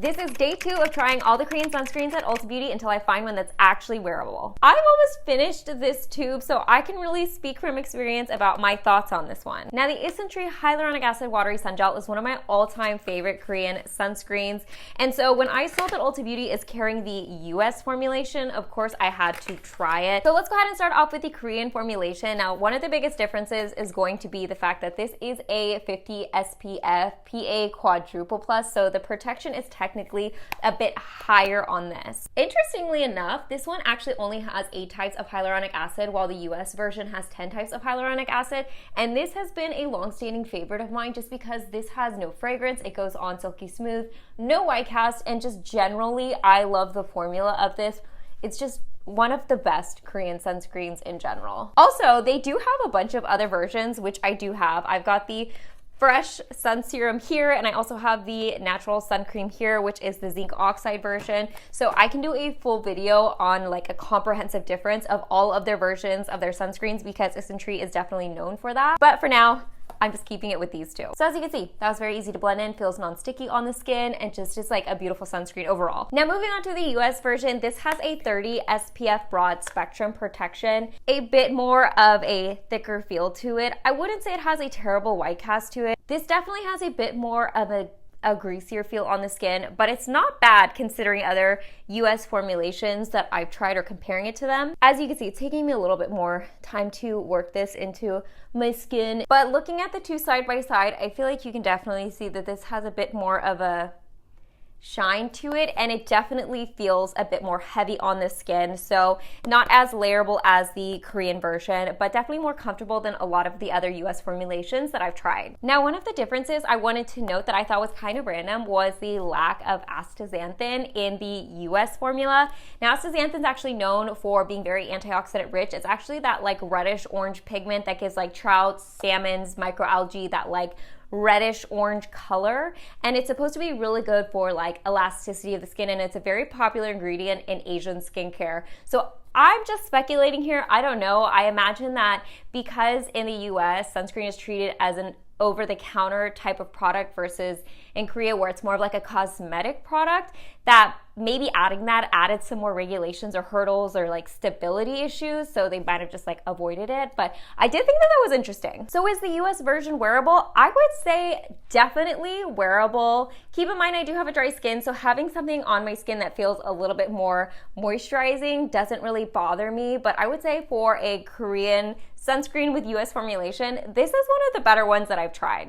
This is day 2 of trying all the Korean sunscreens at Ulta Beauty until I find one that's actually wearable. I've almost finished this tube, so I can really speak from experience about my thoughts on this one. Now, the Isntree Hyaluronic Acid Watery Sun Gel is one of my all-time favorite Korean sunscreens, and so when I saw that Ulta Beauty is carrying the US formulation, of course I had to try it. So let's go ahead and start off with the Korean formulation. Now, one of the biggest differences is going to be the fact that this is a 50 SPF PA quadruple plus, so the protection is technically a bit higher on this. Interestingly enough, this one actually only has 8 types of hyaluronic acid, while the US version has 10 types of hyaluronic acid, and this has been a long-standing favorite of mine just because this has no fragrance, it goes on silky smooth, no white cast, and just generally I love the formula of this. It's just one of the best Korean sunscreens in general. Also, they do have a bunch of other versions, which I do have. I've got the fresh sun serum here, and I also have the natural sun cream here, which is the zinc oxide version. So I can do a full video on like a comprehensive difference of all of their versions of their sunscreens because Isntree is definitely known for that. But for now, I'm just keeping it with these two. So as you can see, that was very easy to blend in, feels non-sticky on the skin, and just like a beautiful sunscreen overall. Now moving on to the US version, this has a 30 SPF broad spectrum protection, a bit more of a thicker feel to it. I wouldn't say it has a terrible white cast to it. This definitely has a bit more of a greasier feel on the skin, but it's not bad considering other US formulations that I've tried or comparing it to them. As you can see, it's taking me a little bit more time to work this into my skin, but looking at the two side by side, I feel like you can definitely see that this has a bit more of a shine to it, and it definitely feels a bit more heavy on the skin, so not as layerable as the Korean version, but definitely more comfortable than a lot of the other US formulations that I've tried. Now, one of the differences I wanted to note that I thought was kind of random was the lack of astaxanthin in the US formula. Now, astaxanthin is actually known for being very antioxidant rich. It's actually that like reddish orange pigment that gives like trout, salmons, microalgae that like reddish orange color, and it's supposed to be really good for like elasticity of the skin, and it's a very popular ingredient in Asian skincare. So I'm just speculating here, I don't know. I imagine that because in the US sunscreen is treated as an over-the-counter type of product versus in Korea where it's more of like a cosmetic product, that maybe adding that added some more regulations or hurdles or like stability issues, so they might have just like avoided it. But I did think that that was interesting. So is the US version wearable? I would say definitely wearable. Keep in mind I do have a dry skin, so having something on my skin that feels a little bit more moisturizing doesn't really bother me, but I would say for a Korean sunscreen with US formulation, this is one of the better ones that I've tried.